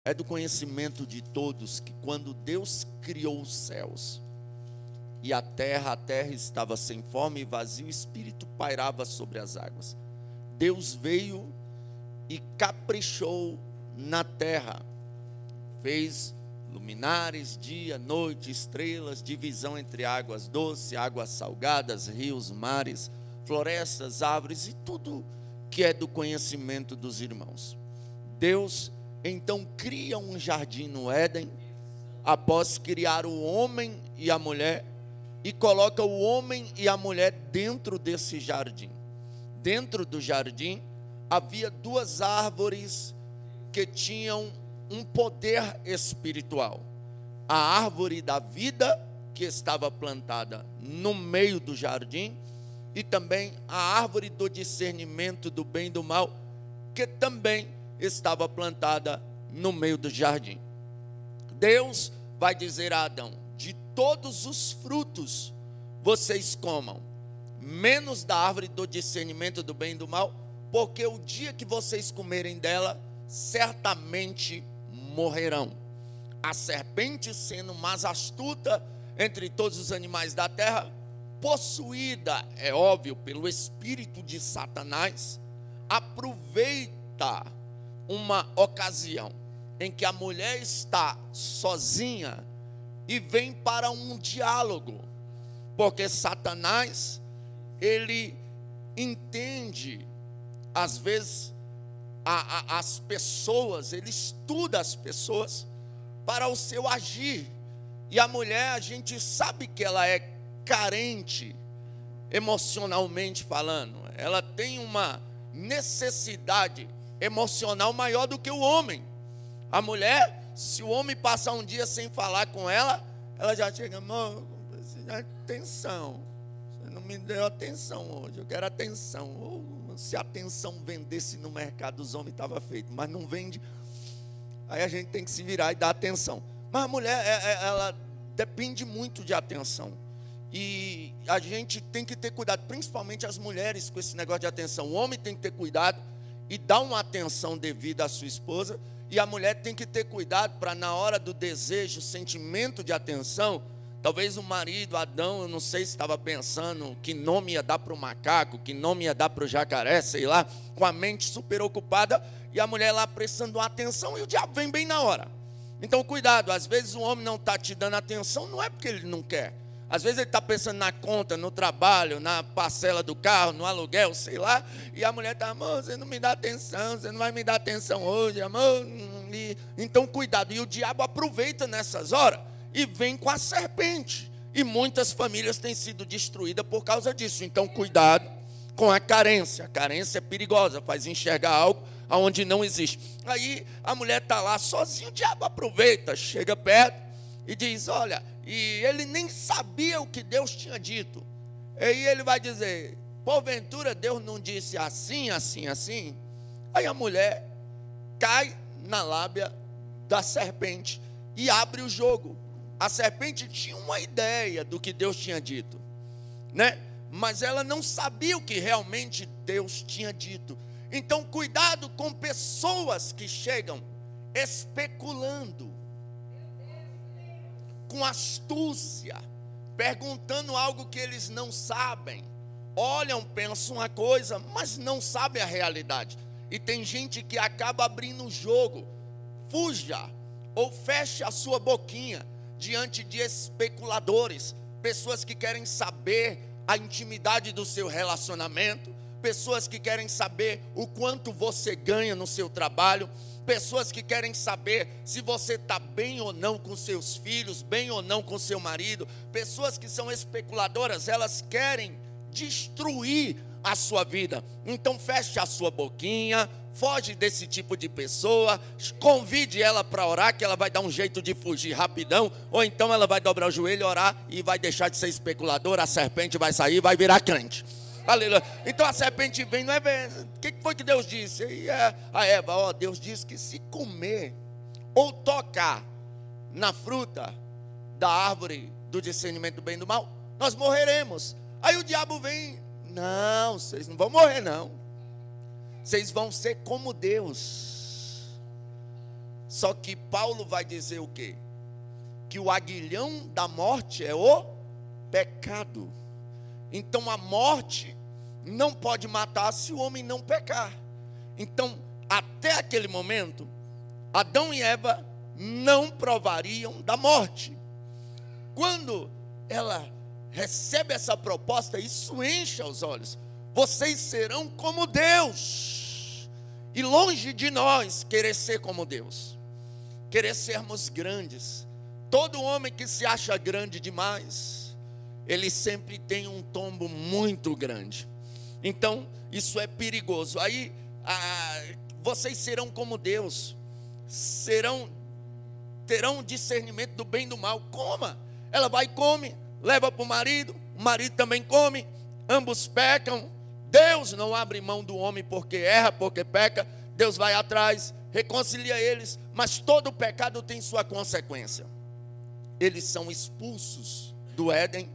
É do conhecimento de todos que quando Deus criou os céus e a terra estava sem forma e vazio, o Espírito pairava sobre as águas. Deus veio e caprichou na terra, fez luminares, dia, noite, estrelas, divisão entre águas doces, águas salgadas, rios, mares, florestas, árvores e tudo que é do conhecimento dos irmãos. Deus então cria um jardim no Éden, após criar o homem e a mulher, e coloca o homem e a mulher dentro desse jardim. Dentro do jardim havia duas árvores que tinham um poder espiritual. A árvore da vida, que estava plantada no meio do jardim, e também a árvore do discernimento do bem e do mal, que também estava plantada no meio do jardim. Deus vai dizer a Adão: de todos os frutos vocês comam, menos da árvore do discernimento do bem e do mal, porque o dia que vocês comerem dela, certamente morrerão. A serpente, sendo mais astuta entre todos os animais da terra, possuída, é óbvio, pelo espírito de Satanás, aproveita uma ocasião em que a mulher está sozinha e vem para um diálogo, porque Satanás, ele entende, às vezes, as pessoas, ele estuda as pessoas para o seu agir, e a mulher, a gente sabe que ela é carente, emocionalmente falando, ela tem uma necessidade emocional maior do que o homem. A mulher, se o homem passar um dia sem falar com ela, ela já chega: amor, preciso de atenção, você não me deu atenção hoje, eu quero atenção. Se a atenção vendesse no mercado, os homens estavam feitos, mas não vende, aí a gente tem que se virar e dar atenção. Mas a mulher, ela depende muito de atenção, e a gente tem que ter cuidado, principalmente as mulheres, com esse negócio de atenção. O homem tem que ter cuidado e dar uma atenção devida à sua esposa, e a mulher tem que ter cuidado para, na hora do desejo, sentimento de atenção, talvez o marido, Adão, eu não sei se estava pensando que nome ia dar para o macaco, que nome ia dar para o jacaré, sei lá, com a mente super ocupada, e a mulher lá prestando atenção, e o diabo vem bem na hora. Então cuidado, às vezes o homem não está te dando atenção, não é porque ele não quer. Às vezes ele está pensando na conta, no trabalho, na parcela do carro, no aluguel, sei lá, e a mulher está: amor, você não me dá atenção, você não vai me dar atenção hoje, amor. Então cuidado, e o diabo aproveita nessas horas e vem com a serpente, e muitas famílias têm sido destruídas por causa disso. Então cuidado com a carência é perigosa, faz enxergar algo aonde não existe. Aí a mulher está lá sozinha, o diabo aproveita, chega perto e diz: olha, e ele nem sabia o que Deus tinha dito. Aí ele vai dizer: porventura Deus não disse assim, assim, assim? Aí a mulher cai na lábia da serpente e abre o jogo. A serpente tinha uma ideia do que Deus tinha dito, né? Mas ela não sabia o que realmente Deus tinha dito. Então cuidado com pessoas que chegam especulando, com astúcia, perguntando algo que eles não sabem. Olham, pensam uma coisa, mas não sabem a realidade. E tem gente que acaba abrindo o jogo. Fuja ou feche a sua boquinha diante de especuladores, pessoas que querem saber a intimidade do seu relacionamento, pessoas que querem saber o quanto você ganha no seu trabalho, pessoas que querem saber se você está bem ou não com seus filhos, bem ou não com seu marido, pessoas que são especuladoras, elas querem destruir a sua vida. Então feche a sua boquinha, foge desse tipo de pessoa, convide ela para orar, que ela vai dar um jeito de fugir rapidão, ou então ela vai dobrar o joelho, orar e vai deixar de ser especuladora, a serpente vai sair e vai virar crente. Aleluia. Então a serpente vem, não é? O que foi que Deus disse? E a Eva, Deus disse que se comer ou tocar na fruta da árvore do discernimento do bem e do mal, nós morreremos. Aí o diabo vem: não, vocês não vão morrer não, vocês vão ser como Deus, Só que Paulo vai dizer o quê? Que o aguilhão da morte é o pecado. Então a morte não pode matar se o homem não pecar. Então, até aquele momento, Adão e Eva não provariam da morte. Quando ela recebe essa proposta, isso enche os olhos. Vocês serão como Deus. E longe de nós querer ser como Deus, querer sermos grandes. Todo homem que se acha grande demais, ele sempre tem um tombo muito grande. Então, isso é perigoso. Aí, vocês serão como Deus, terão discernimento do bem e do mal. Coma. Ela vai e come, leva para o marido também come, ambos pecam. Deus não abre mão do homem porque erra, porque peca. Deus vai atrás, reconcilia eles, mas todo pecado tem sua consequência. Eles são expulsos do Éden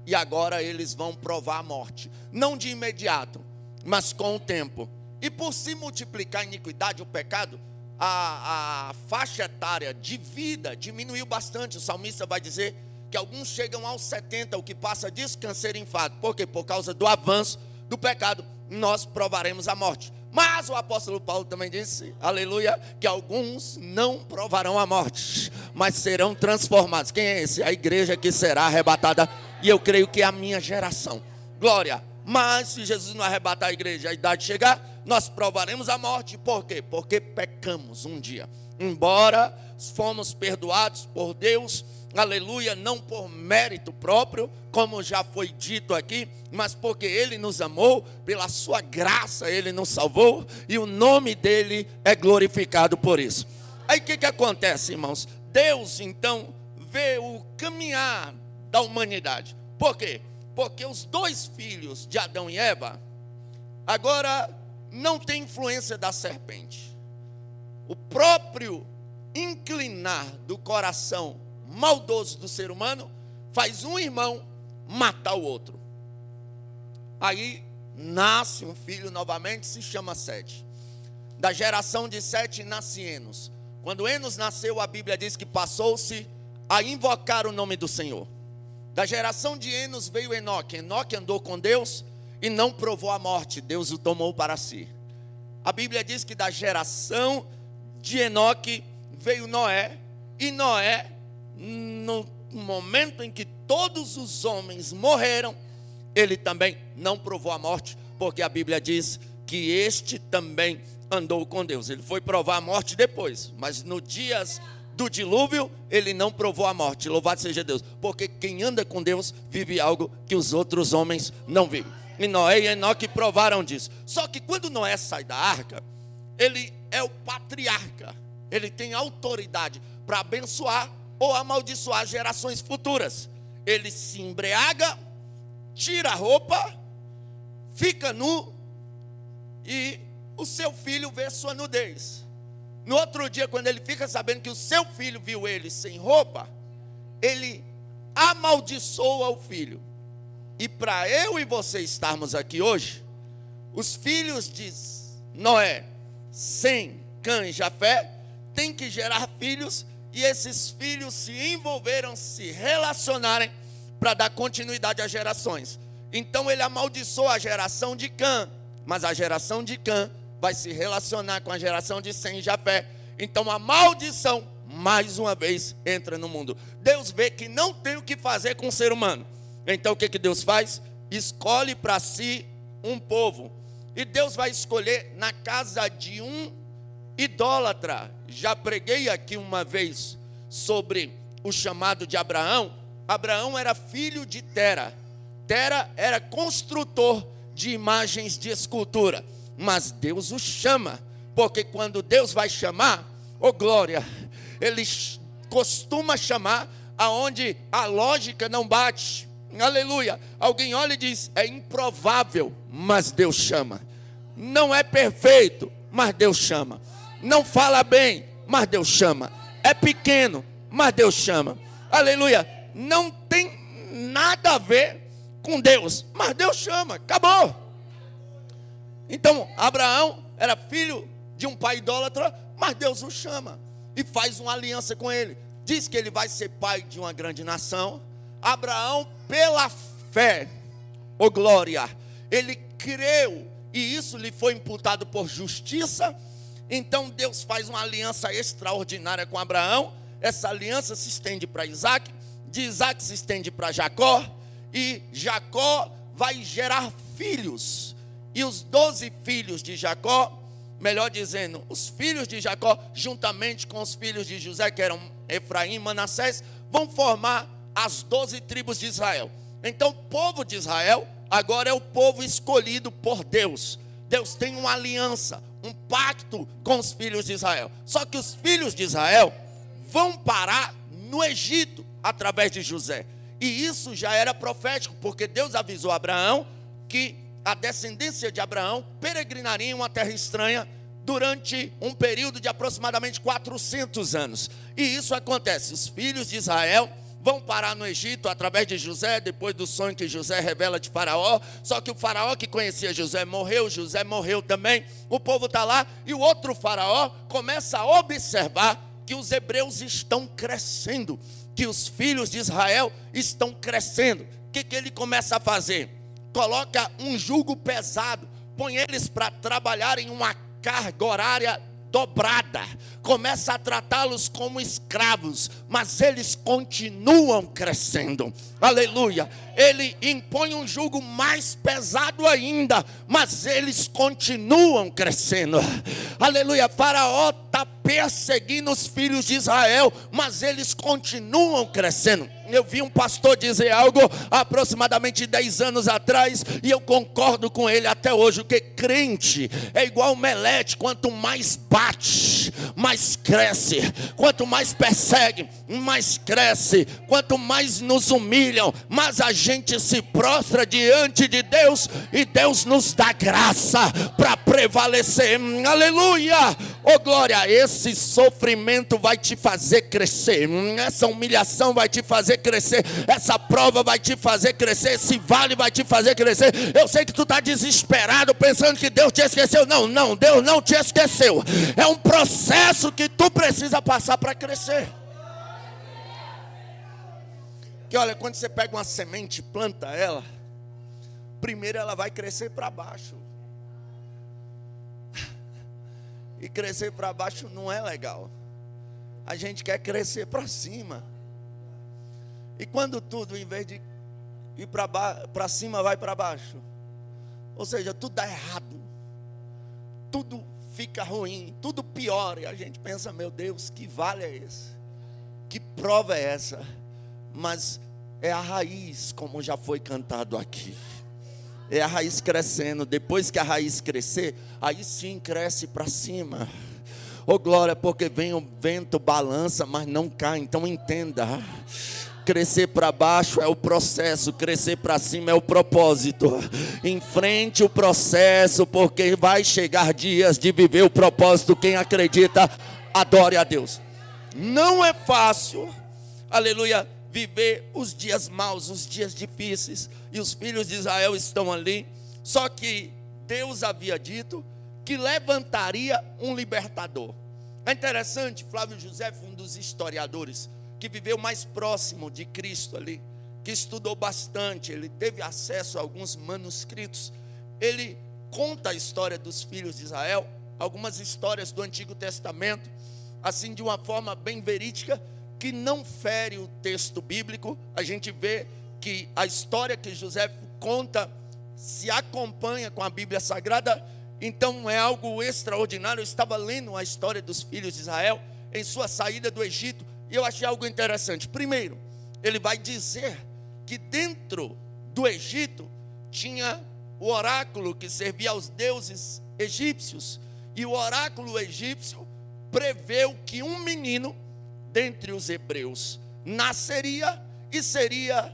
e agora eles vão provar a morte. Não de imediato, mas com o tempo. E por se multiplicar a iniquidade, o pecado, a faixa etária de vida diminuiu bastante. O salmista vai dizer que alguns chegam aos 70, o que passa disso, câncer e enfado. Por quê? Por causa do avanço do pecado, nós provaremos a morte. Mas o apóstolo Paulo também disse, aleluia, que alguns não provarão a morte, mas serão transformados. Quem é esse? A igreja que será arrebatada, e eu creio que é a minha geração. Glória. Mas se Jesus não arrebatar a igreja, a idade chegar, nós provaremos a morte. Por quê? Porque pecamos um dia. Embora fomos perdoados por Deus, aleluia, não por mérito próprio, como já foi dito aqui, mas porque Ele nos amou, pela sua graça Ele nos salvou, e o nome dEle é glorificado por isso. Aí o que acontece, irmãos? Deus então vê o caminhar da humanidade. Por quê? Porque os dois filhos de Adão e Eva, agora não tem influência da serpente. O próprio inclinar do coração maldoso do ser humano faz um irmão matar o outro. Aí nasce um filho novamente, se chama Sete. Da geração de Sete nasce Enos. Quando Enos nasceu, a Bíblia diz que passou-se a invocar o nome do Senhor. Da geração de Enos veio Enoque. Enoque andou com Deus e não provou a morte. Deus o tomou para si. A Bíblia diz que da geração de Enoque veio Noé. E Noé, no momento em que todos os homens morreram, ele também não provou a morte, porque a Bíblia diz que este também andou com Deus. Ele foi provar a morte depois, mas no dias do dilúvio ele não provou a morte. Louvado seja Deus, porque quem anda com Deus vive algo que os outros homens não vivem. E Noé e Enoque provaram disso. Só que quando Noé sai da arca, ele é o patriarca, ele tem autoridade para abençoar ou amaldiçoar gerações futuras. Ele se embriaga, tira a roupa, fica nu, e o seu filho vê sua nudez. No outro dia, quando ele fica sabendo que o seu filho viu ele sem roupa, ele amaldiçoa o filho. E para eu e você estarmos aqui hoje, os filhos de Noé, Sem, Cã e Jafé, têm que gerar filhos, e esses filhos se envolveram, se relacionarem para dar continuidade às gerações. Então ele amaldiçoa a geração de Cã, mas a geração de Cã vai se relacionar com a geração de Sem e Jafé. Então a maldição, mais uma vez, entra no mundo. Deus vê que não tem o que fazer com o ser humano. Então o que Deus faz? Escolhe para si um povo. E Deus vai escolher na casa de um idólatra. Já preguei aqui uma vez sobre o chamado de Abraão. Abraão era filho de Tera. Tera era construtor de imagens de escultura. Mas Deus o chama, porque quando Deus vai chamar, oh glória, Ele costuma chamar aonde a lógica não bate. Aleluia. Alguém olha e diz, é improvável, mas Deus chama. Não é perfeito, mas Deus chama. Não fala bem, mas Deus chama. É pequeno, mas Deus chama. Aleluia. Não tem nada a ver com Deus, mas Deus chama. Acabou. Então, Abraão era filho de um pai idólatra, mas Deus o chama. e faz uma aliança com ele. Diz que ele vai ser pai de uma grande nação. Abraão, pela fé, ô glória, ele creu, e isso lhe foi imputado por justiça. Então Deus faz uma aliança extraordinária com Abraão. Essa aliança se estende para Isaac, de Isaac se estende para Jacó, e Jacó vai gerar filhos. E os 12 filhos de Jacó, melhor dizendo, os filhos de Jacó, juntamente com os filhos de José, que eram Efraim e Manassés, vão formar as 12 tribos de Israel. Então o povo de Israel agora é o povo escolhido por Deus. Deus tem uma aliança, um pacto com os filhos de Israel. Só que os filhos de Israel vão parar no Egito através de José. E isso já era profético, porque Deus avisou a Abraão que a descendência de Abraão peregrinaria em uma terra estranha durante um período de aproximadamente 400 anos. E isso acontece. Os filhos de Israel vão parar no Egito através de José, depois do sonho que José revela de Faraó. Só que o Faraó que conhecia José morreu também. O povo está lá, e o outro Faraó começa a observar que os hebreus estão crescendo, que os filhos de Israel estão crescendo. O que ele começa a fazer? Coloca um jugo pesado, põe eles para trabalhar em uma carga horária dobrada, começa a tratá-los como escravos, mas eles continuam crescendo. Aleluia. Ele impõe um jugo mais pesado ainda, mas eles continuam crescendo. Aleluia. Faraó está perseguindo os filhos de Israel, mas eles continuam crescendo. Eu vi um pastor dizer algo aproximadamente 10 anos atrás, e eu concordo com ele até hoje, que crente é igual melete: quanto mais bate, mais cresce; quanto mais persegue, mais cresce; quanto mais nos humilham, mais a gente se prostra diante de Deus, e Deus nos dá graça para prevalecer. Aleluia. Oh glória, esse sofrimento vai te fazer crescer, essa humilhação vai te fazer crescer, essa prova vai te fazer crescer, esse vale vai te fazer crescer. Eu sei que tu está desesperado, pensando que Deus te esqueceu. Não, Deus não te esqueceu. É um processo que tu precisa passar para crescer. Que olha, quando você pega uma semente e planta ela, primeiro ela vai crescer para baixo. E crescer para baixo não é legal. A gente quer crescer para cima. E quando tudo, em vez de ir para cima, vai para baixo, ou seja, tudo dá errado, tudo fica ruim, tudo piora, e a gente pensa: meu Deus, que vale é esse? Que prova é essa? Mas é a raiz, como já foi cantado aqui. É a raiz crescendo. Depois que a raiz crescer, aí sim cresce para cima. Oh glória, porque vem o vento, balança, mas não cai. Então entenda: crescer para baixo é o processo, crescer para cima é o propósito. Enfrente o processo, porque vai chegar dias de viver o propósito. Quem acredita, adore a Deus. Não é fácil, aleluia, viver os dias maus, os dias difíceis. E os filhos de Israel estão ali. Só que Deus havia dito que levantaria um libertador. É interessante, Flávio José foi um dos historiadores que viveu mais próximo de Cristo ali, que estudou bastante, ele teve acesso a alguns manuscritos. Ele conta a história dos filhos de Israel, algumas histórias do Antigo Testamento, assim de uma forma bem verídica, que não fere o texto bíblico. A gente vê que a história que José conta se acompanha com a Bíblia Sagrada. Então é algo extraordinário. Eu estava lendo a história dos filhos de Israel em sua saída do Egito, e eu achei algo interessante. Primeiro, ele vai dizer que dentro do Egito tinha o oráculo que servia aos deuses egípcios, e o oráculo egípcio preveu que um menino dentre os hebreus nasceria e seria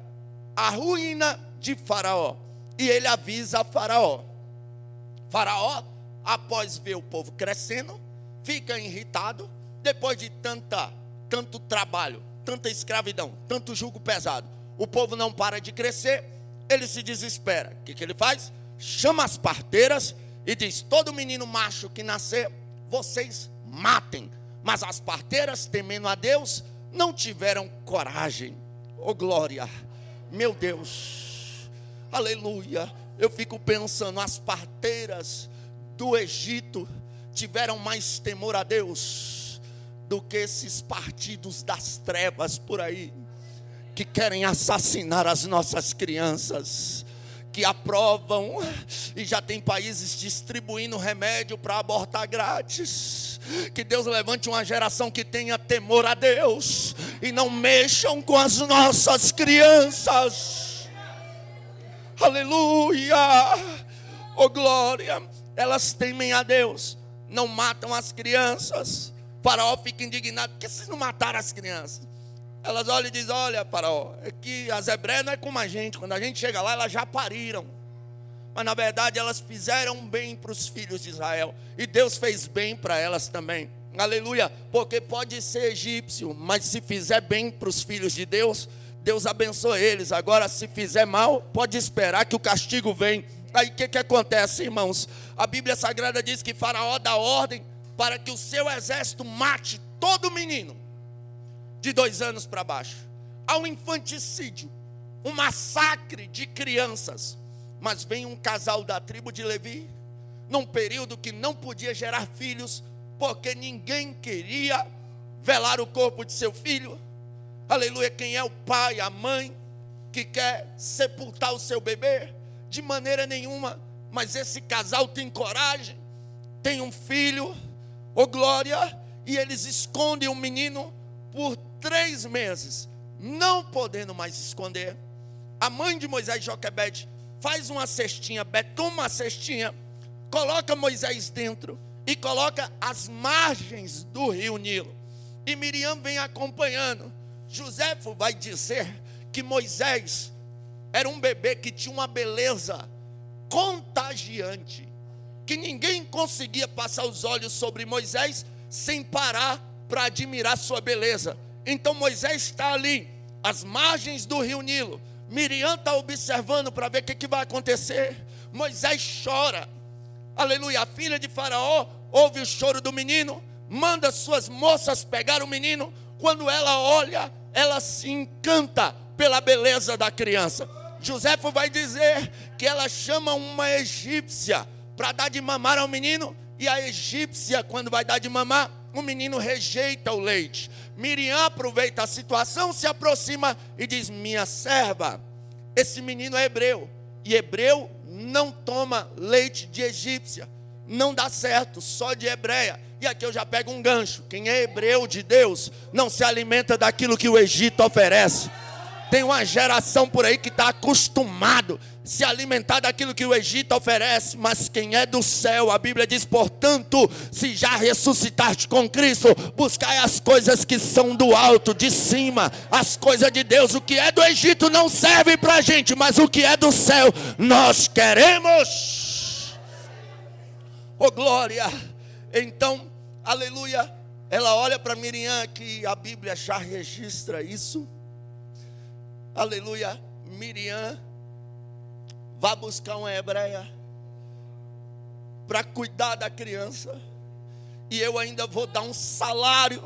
a ruína de Faraó. E ele avisa a Faraó. Faraó, após ver o povo crescendo, fica irritado. Depois de tanto trabalho, tanta escravidão, tanto jugo pesado, o povo não para de crescer. Ele se desespera. O que ele faz? Chama as parteiras e diz: todo menino macho que nascer, vocês matem, Mas as parteiras, temendo a Deus, não tiveram coragem. Oh glória, meu Deus, aleluia. Eu fico pensando, as parteiras do Egito tiveram mais temor a Deus do que esses partidos das trevas por aí, que querem assassinar as nossas crianças, que aprovam, e já tem países distribuindo remédio para abortar grátis. Que Deus levante uma geração que tenha temor a Deus, e não mexam com as nossas crianças. Aleluia, oh glória. Elas temem a Deus, não matam as crianças. Faraó fica indignado, por que vocês não mataram as crianças? Elas olham e dizem, olha Faraó, é que as hebreias não é como a gente, quando a gente chega lá elas já pariram. Mas na verdade elas fizeram bem para os filhos de Israel, e Deus fez bem para elas também. Aleluia, porque pode ser egípcio, mas se fizer bem para os filhos de Deus, Deus abençoa eles. Agora se fizer mal, pode esperar que o castigo vem. Aí o que acontece, irmãos? A Bíblia Sagrada diz que Faraó dá ordem para que o seu exército mate todo menino de 2 anos para baixo. Há um infanticídio, um massacre de crianças. Mas vem um casal da tribo de Levi, num período que não podia gerar filhos, porque ninguém queria velar o corpo de seu filho. Aleluia, quem é o pai, a mãe, que quer sepultar o seu bebê? De maneira nenhuma. Mas esse casal tem coragem, tem um filho, oh glória, e eles escondem o menino por 3 meses, não podendo mais esconder. A mãe de Moisés, Joquebede, faz uma cestinha, betuma uma cestinha, coloca Moisés dentro e coloca as margens do rio Nilo. E Miriam vem acompanhando. Joséfo vai dizer que Moisés era um bebê que tinha uma beleza contagiante, que ninguém conseguia passar os olhos sobre Moisés sem parar para admirar sua beleza. Então Moisés está ali, às margens do rio Nilo. Miriam está observando para ver o que vai acontecer. Moisés chora, aleluia. A filha de Faraó ouve o choro do menino, manda suas moças pegar o menino. Quando ela olha, ela se encanta pela beleza da criança. Joséfo vai dizer que ela chama uma egípcia para dar de mamar ao menino, e a egípcia, quando vai dar de mamar, o menino rejeita o leite. Miriam aproveita a situação, se aproxima e diz, minha serva, esse menino é hebreu, e hebreu não toma leite de egípcia, não dá certo, só de hebreia. E aqui eu já pego um gancho, quem é hebreu de Deus, não se alimenta daquilo que o Egito oferece. Tem uma geração por aí que está acostumado a se alimentar daquilo que o Egito oferece. Mas quem é do céu, a Bíblia diz, portanto, se já ressuscitaste com Cristo, buscai as coisas que são do alto, de cima, as coisas de Deus. O que é do Egito não serve para a gente, mas o que é do céu, nós queremos. Oh glória! Então, aleluia, ela olha para Miriam, que a Bíblia já registra isso. Aleluia, Miriam vai buscar uma hebreia para cuidar da criança, e eu ainda vou dar um salário,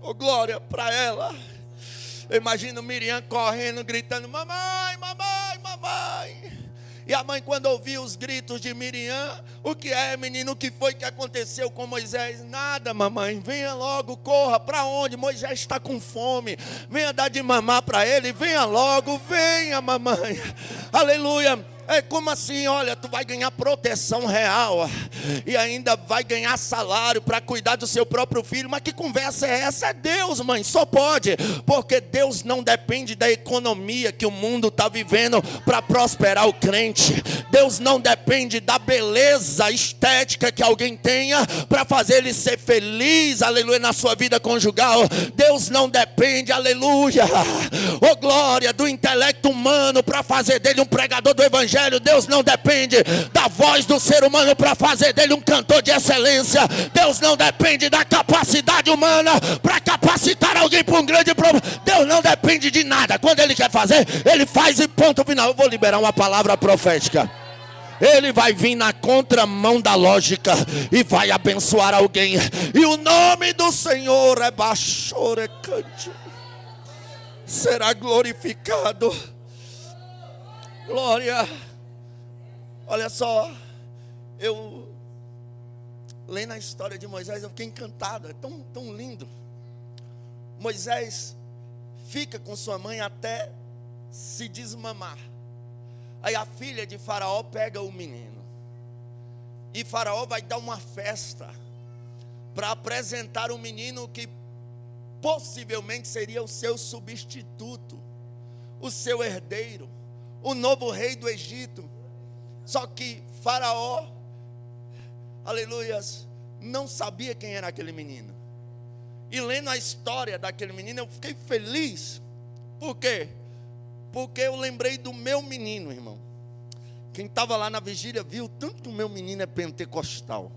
oh glória, para ela. Eu imagino Miriam correndo, gritando, mamãe, mamãe, mamãe. E a mãe, quando ouvia os gritos de Miriam, o que é, menino, o que foi que aconteceu com Moisés? Nada, mamãe, venha logo, corra, para onde? Moisés está com fome, venha dar de mamar para ele, venha logo, venha, mamãe, aleluia. É como assim, olha, tu vai ganhar proteção real e ainda vai ganhar salário para cuidar do seu próprio filho. Mas que conversa é essa? É Deus, mãe, só pode. Porque Deus não depende da economia que o mundo está vivendo para prosperar o crente. Deus não depende da beleza estética que alguém tenha para fazer ele ser feliz, aleluia, na sua vida conjugal. Deus não depende, aleluia, oh glória, do intelecto humano para fazer dele um pregador do evangelho. Deus não depende da voz do ser humano para fazer dele um cantor de excelência. Deus não depende da capacidade humana para capacitar alguém para um grande problema. Deus não depende de nada. Quando ele quer fazer, ele faz e ponto final. Eu vou liberar uma palavra profética. ele vai vir na contramão da lógica e vai abençoar alguém. E o nome do Senhor é Bachorecante, será glorificado. Glória. Olha só, eu lendo a história de Moisés, eu fiquei encantado. É tão lindo. Moisés fica com sua mãe até se desmamar. Aí a filha de Faraó pega o menino, e Faraó vai dar uma festa para apresentar o menino que possivelmente seria o seu substituto, o seu herdeiro, o novo rei do Egito. Só que Faraó, aleluias, não sabia quem era aquele menino. E lendo a história daquele menino, eu fiquei feliz. Por quê? Porque eu lembrei do meu menino, irmão. Quem estava lá na vigília viu tanto que o meu menino é pentecostal.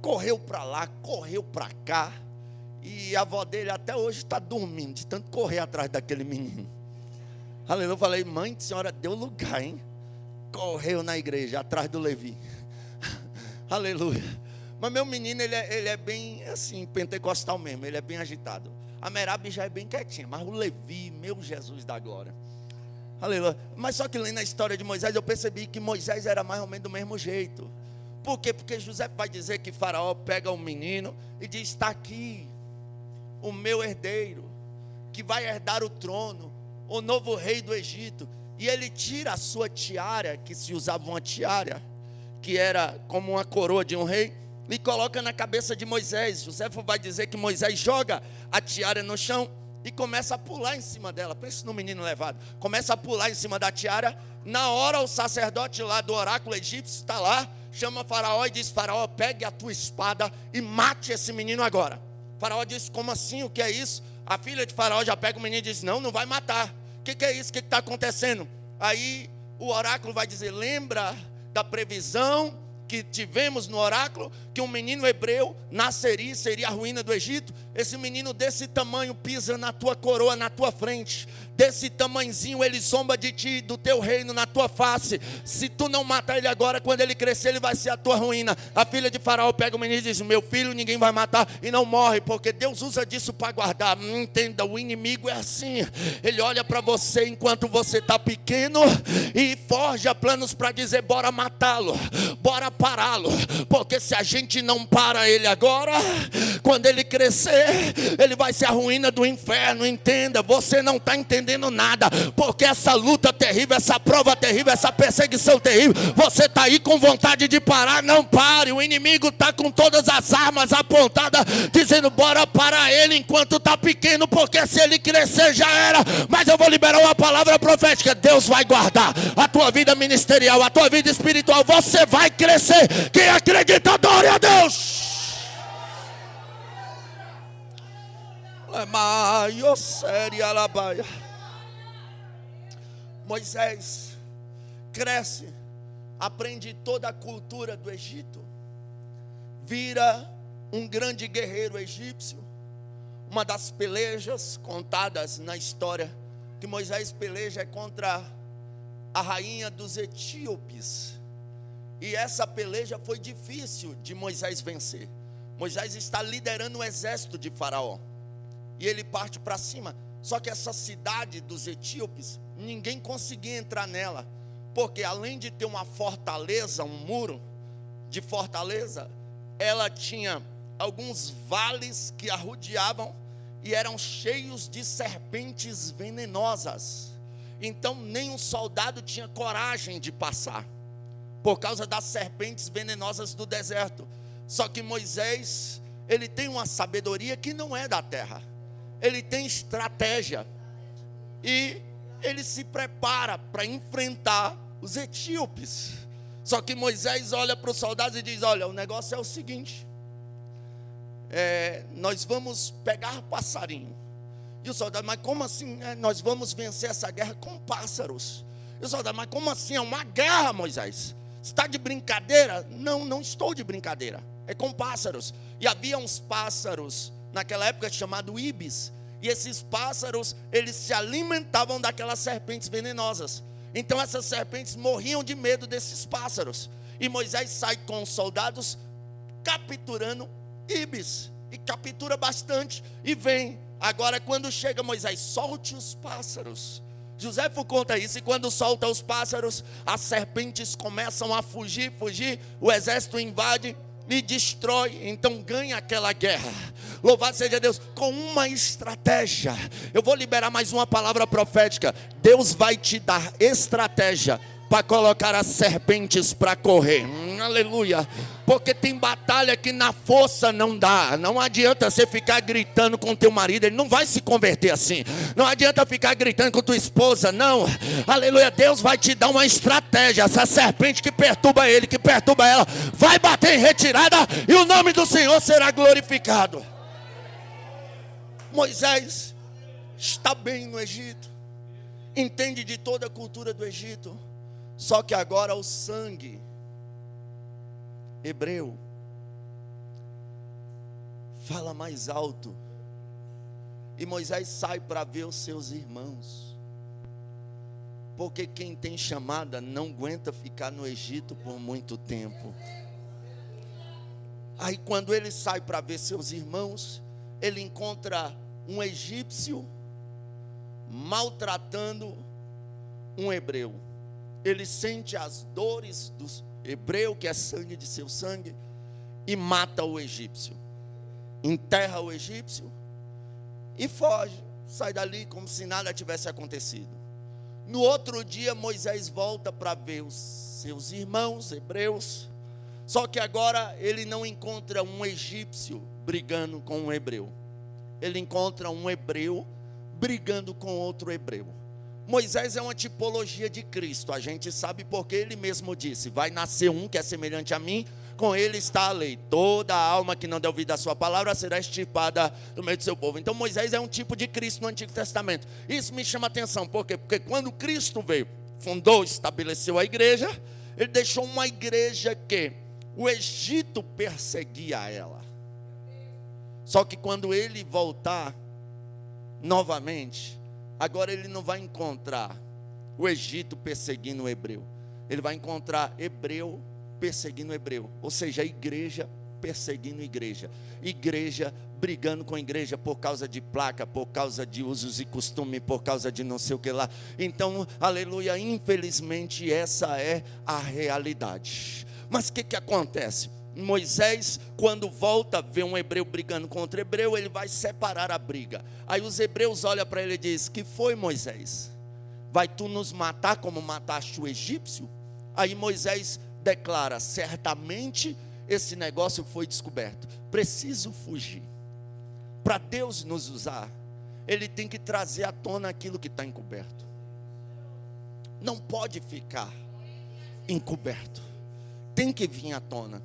Correu para lá, correu para cá. E a avó dele até hoje está dormindo, de tanto correr atrás daquele menino. Aleluia. Eu falei, mãe, a senhora deu lugar, hein? Correu na igreja, atrás do Levi. Aleluia. Mas meu menino, ele é bem assim, pentecostal mesmo. Ele é bem agitado. A Merabi já é bem quietinha, mas o Levi, meu Jesus da glória. Aleluia. Mas só que lendo a história de Moisés, eu percebi que Moisés era mais ou menos do mesmo jeito. Por quê? Porque José vai dizer que Faraó pega o menino e diz, está aqui o meu herdeiro, que vai herdar o trono, o novo rei do Egito. E ele tira a sua tiara, que se usava uma tiara, que era como uma coroa de um rei, e coloca na cabeça de Moisés. José vai dizer que Moisés joga a tiara no chão e começa a pular em cima dela. Pensa no menino levado. Começa a pular em cima da tiara. Na hora o sacerdote lá do oráculo egípcio está lá, chama Faraó e diz, Faraó, pegue a tua espada e mate esse menino agora. Faraó diz, como assim? O que é isso? A filha de Faraó já pega o menino e diz, não vai matar. O que é isso? O que está acontecendo? Aí o oráculo vai dizer, lembra da previsão que tivemos no oráculo, que um menino hebreu nasceria, seria a ruína do Egito? Esse menino desse tamanho pisa na tua coroa, na tua frente. Desse tamanzinho ele zomba de ti, do teu reino, na tua face. Se tu não matar ele agora, quando ele crescer, ele vai ser a tua ruína. A filha de Faraó pega o menino e diz, meu filho ninguém vai matar, e não morre, porque Deus usa disso para guardar. Entenda, o inimigo é assim. Ele olha para você enquanto você está pequeno e forja planos para dizer, bora matá-lo, bora pará-lo. Porque se a gente não para ele agora, quando ele crescer, ele vai ser a ruína do inferno. Entenda, você não está entendendo nada, porque essa luta terrível, essa prova terrível, essa perseguição terrível, você está aí com vontade de parar, não pare. O inimigo está com todas as armas apontadas, dizendo, bora parar ele enquanto está pequeno, porque se ele crescer já era. Mas eu vou liberar uma palavra profética, Deus vai guardar a tua vida ministerial, a tua vida espiritual, você vai crescer. Quem acredita, adore a Deus. Moisés cresce, aprende toda a cultura do Egito, vira um grande guerreiro egípcio. Uma das pelejas contadas na história que Moisés peleja é contra a rainha dos etíopes. E essa peleja foi difícil de Moisés vencer. Moisés está liderando o exército de Faraó. E ele parte para cima. Só que essa cidade dos etíopes, ninguém conseguia entrar nela. Porque além de ter uma fortaleza, um muro de fortaleza, ela tinha alguns vales que a rodeavam e eram cheios de serpentes venenosas. Então nenhum soldado tinha coragem de passar, por causa das serpentes venenosas do deserto. Só que Moisés, ele tem uma sabedoria que não é da terra. Ele tem estratégia. E ele se prepara para enfrentar os etíopes. Só que Moisés olha para os soldados e diz, olha, o negócio é o seguinte. Nós vamos pegar passarinho. E o soldado, mas como assim? Nós vamos vencer essa guerra com pássaros. E o soldado, mas como assim? É uma guerra, Moisés. Você está de brincadeira? Não, não estou de brincadeira. É com pássaros. E havia uns pássaros naquela época chamados ibis. E esses pássaros, eles se alimentavam daquelas serpentes venenosas. Então essas serpentes morriam de medo desses pássaros. E Moisés sai com os soldados capturando ibis. E captura bastante. E vem. Agora quando chega Moisés, solte os pássaros. Joséfo conta isso. E quando solta os pássaros, as serpentes começam a fugir. O exército invade e destrói. Então ganha aquela guerra. Louvado seja Deus, com uma estratégia. Eu vou liberar mais uma palavra profética. Deus vai te dar estratégia para colocar as serpentes para correr. Aleluia. Porque tem batalha que na força não dá. Não adianta você ficar gritando com teu marido, ele não vai se converter assim. Não adianta ficar gritando com tua esposa, não. Aleluia. Deus vai te dar uma estratégia. Essa serpente que perturba ele, que perturba ela, vai bater em retirada e o nome do Senhor será glorificado. Moisés está bem no Egito, entende de toda a cultura do Egito, só que agora o sangue hebreu fala mais alto, e Moisés sai para ver os seus irmãos, porque quem tem chamada não aguenta ficar no Egito por muito tempo. Aí quando ele sai para ver seus irmãos, ele encontra um egípcio maltratando um hebreu. Ele sente as dores do hebreu, que é sangue de seu sangue, e mata o egípcio. Enterra o egípcio e foge, sai dali como se nada tivesse acontecido. No outro dia Moisés volta para ver os seus irmãos hebreus, só que agora ele não encontra um egípcio brigando com um hebreu. Ele encontra um hebreu brigando com outro hebreu. Moisés é uma tipologia de Cristo. A gente sabe porque ele mesmo disse: vai nascer um que é semelhante a mim, com ele está a lei. Toda alma que não der ouvido à sua palavra será extirpada do meio do seu povo. Então Moisés é um tipo de Cristo no Antigo Testamento. Isso me chama a atenção. Por quê? Porque quando Cristo veio, fundou, estabeleceu a igreja, ele deixou uma igreja que o Egito perseguia ela. Só que quando ele voltar novamente, agora ele não vai encontrar o Egito perseguindo o hebreu. Ele vai encontrar hebreu perseguindo hebreu. Ou seja, a igreja perseguindo igreja. Igreja brigando com igreja por causa de placa, por causa de usos e costumes, por causa de não sei o que lá. Então, aleluia, infelizmente essa é a realidade. Mas o que acontece? Moisés, quando volta, vê um hebreu brigando com outro hebreu, ele vai separar a briga. Aí os hebreus olham para ele e dizem: que foi, Moisés? Vai tu nos matar como mataste o egípcio? Aí Moisés declara: certamente esse negócio foi descoberto, preciso fugir. Para Deus nos usar, Ele tem que trazer à tona aquilo que está encoberto. Não pode ficar encoberto, tem que vir à tona.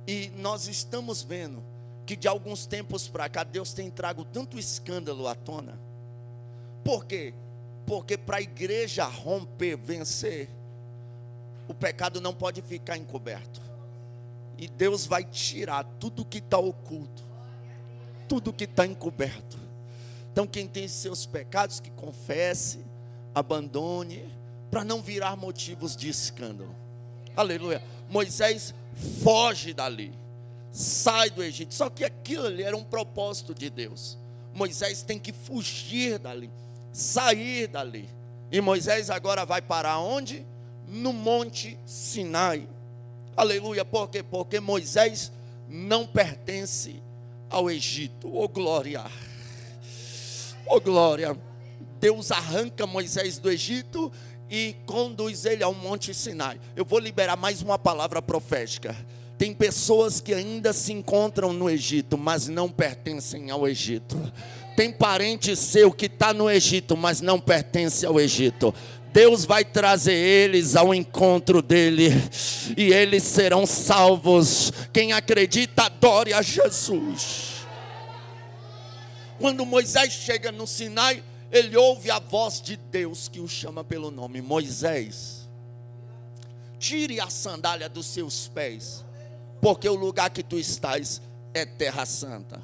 E nós estamos vendo que de alguns tempos para cá Deus tem trago tanto escândalo à tona. Por quê? Porque para a igreja romper, vencer, o pecado não pode ficar encoberto. E Deus vai tirar tudo que está oculto, tudo que está encoberto. Então quem tem seus pecados, que confesse, abandone, para não virar motivos de escândalo. Aleluia. Moisés foge dali, sai do Egito. Só que aquilo ali era um propósito de Deus. Moisés tem que fugir dali, sair dali. E Moisés agora vai para onde? No Monte Sinai. Aleluia. Por quê? Porque Moisés não pertence ao Egito. Oh glória, oh glória. Deus arranca Moisés do Egito e conduz ele ao Monte Sinai. Eu vou liberar mais uma palavra profética. Tem pessoas que ainda se encontram no Egito, mas não pertencem ao Egito. Tem parente seu que está no Egito, mas não pertence ao Egito. Deus vai trazer eles ao encontro dele, e eles serão salvos. Quem acredita, adore a Jesus. Quando Moisés chega no Sinai, ele ouve a voz de Deus que o chama pelo nome: Moisés, tire a sandália dos seus pés, porque o lugar que tu estás é terra santa.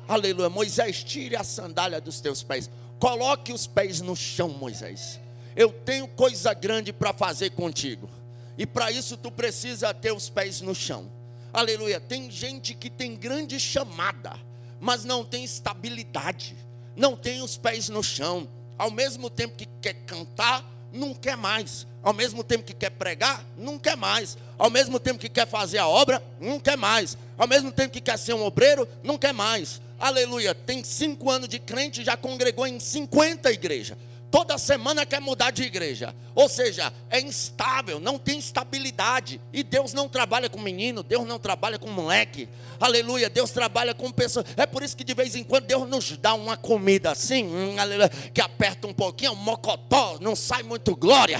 Aleluia. Moisés, tire a sandália dos teus pés, coloque os pés no chão, Moisés. eu tenho coisa grande para fazer contigo. E para isso tu precisa ter os pés no chão. Aleluia. Tem gente que tem grande chamada, mas não tem estabilidade, não tem os pés no chão. Ao mesmo tempo que quer cantar, não quer mais. Ao mesmo tempo que quer pregar, não quer mais. Ao mesmo tempo que quer fazer a obra, não quer mais. Ao mesmo tempo que quer ser um obreiro, não quer mais. Aleluia. Tem 5 anos de crente, já congregou em 50 igrejas. Toda semana quer mudar de igreja. Ou seja, é instável, não tem estabilidade. E Deus não trabalha com menino, Deus não trabalha com moleque. Aleluia, Deus trabalha com pessoas. É por isso que de vez em quando Deus nos dá uma comida assim, aleluia, que aperta um pouquinho, um mocotó, não sai muito glória.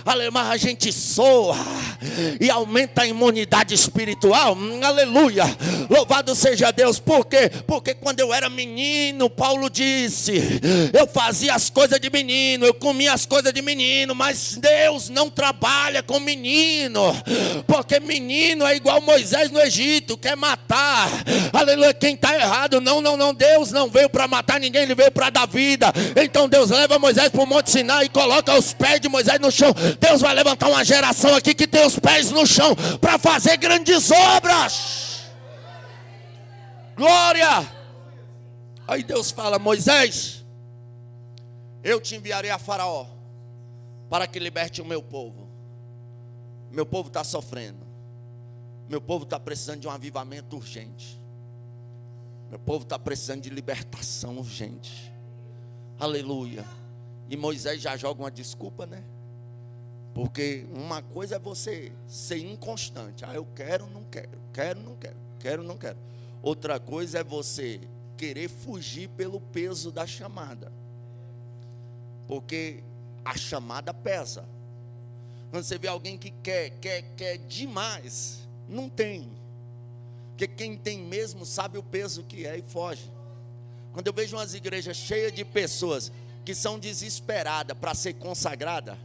Aleluia, mas a gente soa e aumenta a imunidade espiritual. Aleluia, louvado seja Deus. Por quê? Porque quando eu era menino, Paulo disse, eu fazia as coisas de menino, eu comia as coisas de menino, mas Deus não trabalha com menino, porque menino é igual Moisés no Egito, quer matar. Aleluia, quem está errado? Não, Deus não veio para matar ninguém, Ele veio para dar vida. Então Deus leva Moisés para o Monte Sinai e coloca os pés de Moisés no chão. Deus vai levantar uma geração aqui que tem os pés no chão para fazer grandes obras. Glória. Aí Deus fala, Moisés, eu te enviarei a Faraó para que liberte o meu povo. Meu povo está sofrendo. Meu povo está precisando de um avivamento urgente. Meu povo está precisando de libertação urgente. Aleluia. E Moisés já joga uma desculpa, né? Porque uma coisa é você ser inconstante. Eu quero, não quero. Quero, não quero. Quero, não quero. Outra coisa é você querer fugir pelo peso da chamada. Porque a chamada pesa. Quando você vê alguém que quer demais, não tem. Porque quem tem mesmo sabe o peso que é e foge. Quando eu vejo umas igrejas cheias de pessoas que são desesperadas para ser consagrada,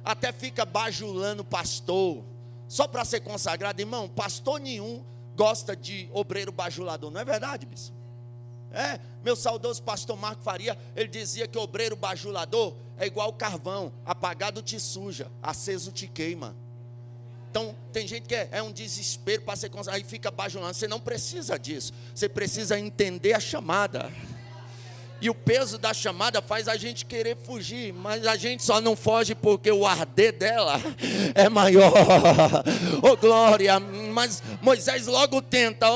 até fica bajulando pastor, só para ser consagrado. Irmão, pastor nenhum gosta de obreiro bajulador, não é verdade, bispo? Meu saudoso pastor Marco Faria, ele dizia que obreiro bajulador é igual carvão, apagado te suja, aceso te queima. Então, tem gente que é um desespero para ser consagrado, aí fica bajulando. Você não precisa disso, você precisa entender a chamada. E o peso da chamada faz a gente querer fugir, mas a gente só não foge porque o arder dela é maior. Oh glória, mas Moisés logo tenta,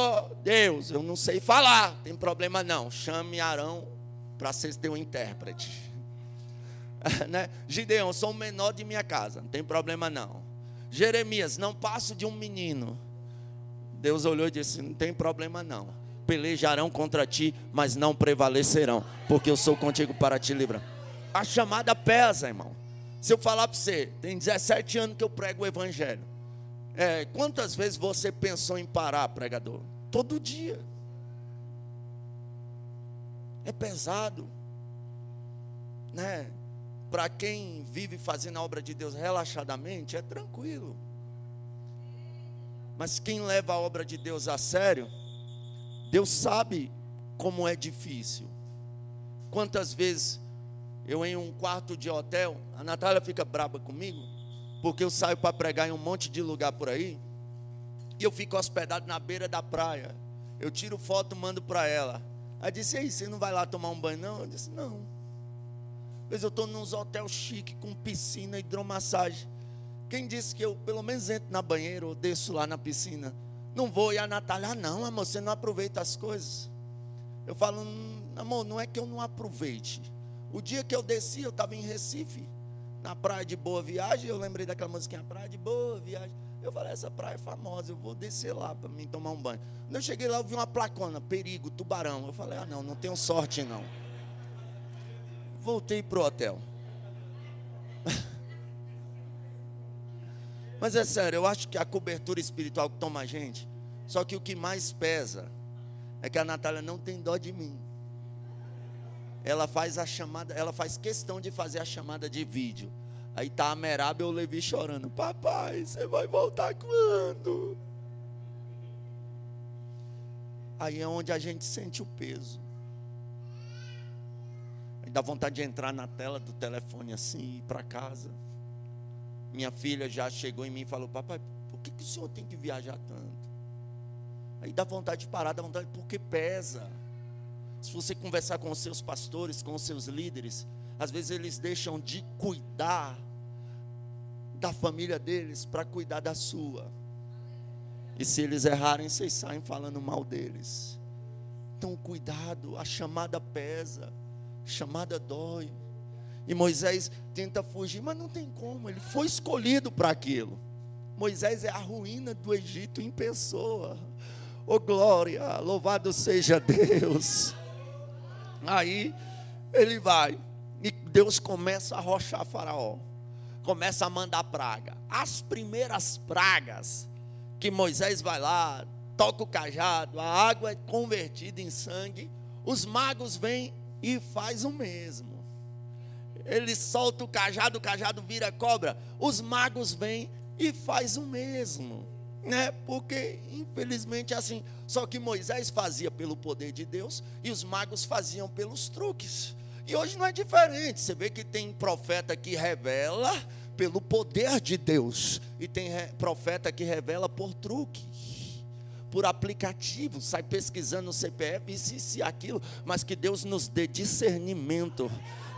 Deus, eu não sei falar, tem problema não, chame Arão para ser teu intérprete. Né? Gideão, sou o menor de minha casa, não tem problema não. Jeremias, não passo de um menino. Deus olhou e disse, não tem problema não. Pelejarão contra ti, mas não prevalecerão, porque eu sou contigo para te livrar. A chamada pesa, irmão. Se eu falar para você, tem 17 anos que eu prego o evangelho. Quantas vezes você pensou em parar, pregador? Todo dia. É pesado, né? Para quem vive fazendo a obra de Deus relaxadamente, é tranquilo. Mas quem leva a obra de Deus a sério, Deus sabe como é difícil. Quantas vezes eu em um quarto de hotel, a Natália fica braba comigo, porque eu saio para pregar em um monte de lugar por aí, e eu fico hospedado na beira da praia. Eu tiro foto, mando para ela. Aí disse, aí, você não vai lá tomar um banho não? Eu disse, não. Às vezes eu estou num hotel chique, com piscina, hidromassagem. Quem disse que eu pelo menos entro na banheira ou desço lá na piscina? Não vou. E a Natália, não, amor, você não aproveita as coisas. Eu falo, amor, não é que eu não aproveite. O dia que eu desci, eu estava em Recife, na praia de Boa Viagem. Eu lembrei daquela musiquinha, praia de Boa Viagem. Eu falei, essa praia é famosa, eu vou descer lá para mim tomar um banho. Quando eu cheguei lá, eu vi uma placona, perigo, tubarão. Eu falei, não tenho sorte não. Voltei para o hotel. Mas é sério, eu acho que a cobertura espiritual que toma a gente, só que o que mais pesa é que a Natália não tem dó de mim. Ela faz a chamada, ela faz questão de fazer a chamada de vídeo. Aí tá a Merab e o Levi chorando, papai, você vai voltar quando? Aí é onde a gente sente o peso. Dá vontade de entrar na tela do telefone assim e ir para casa. Minha filha já chegou em mim e falou: papai, por que o senhor tem que viajar tanto? Aí dá vontade de parar, dá vontade, porque pesa. Se você conversar com os seus pastores, com os seus líderes, às vezes eles deixam de cuidar da família deles para cuidar da sua. E se eles errarem, vocês saem falando mal deles. Então cuidado, a chamada pesa, a chamada dói. E Moisés tenta fugir, mas não tem como, ele foi escolhido para aquilo. Moisés é a ruína do Egito em pessoa. Oh glória, louvado seja Deus. Aí ele vai, e Deus começa a arrochar Faraó, começa a mandar praga. As primeiras pragas que Moisés vai lá, toca o cajado, a água é convertida em sangue, os magos vêm e faz o mesmo. Ele solta o cajado vira cobra, os magos vêm e faz o mesmo, né? Porque infelizmente é assim. Só que Moisés fazia pelo poder de Deus e os magos faziam pelos truques. E hoje não é diferente. Você vê que tem profeta que revela pelo poder de Deus e tem profeta que revela por truque, por aplicativo, sai pesquisando no CPF, isso e aquilo, mas que Deus nos dê discernimento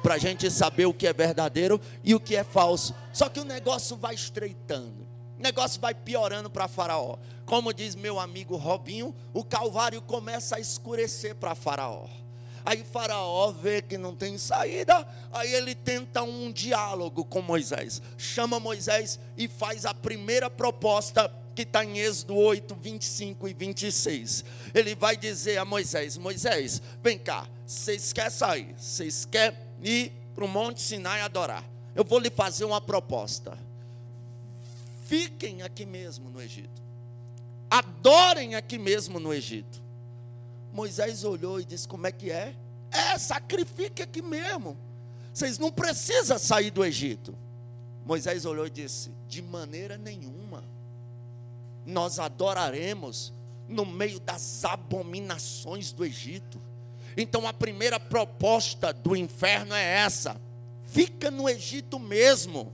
para a gente saber o que é verdadeiro e o que é falso. Só que o negócio vai estreitando, o negócio vai piorando para Faraó. Como diz meu amigo Robinho, o Calvário começa a escurecer para Faraó. Aí Faraó vê que não tem saída, aí ele tenta um diálogo com Moisés, chama Moisés e faz a primeira proposta, que está em Êxodo 8, 25 e 26. Ele vai dizer a Moisés: Moisés, vem cá, vocês querem sair, vocês querem ir para o Monte Sinai adorar, eu vou lhe fazer uma proposta. Fiquem aqui mesmo no Egito, adorem aqui mesmo no Egito. Moisés olhou e disse: como é que é? Sacrifique aqui mesmo, vocês não precisam sair do Egito. Moisés olhou e disse: de maneira nenhuma, nós adoraremos no meio das abominações do Egito. Então a primeira proposta do inferno é essa: fica no Egito mesmo,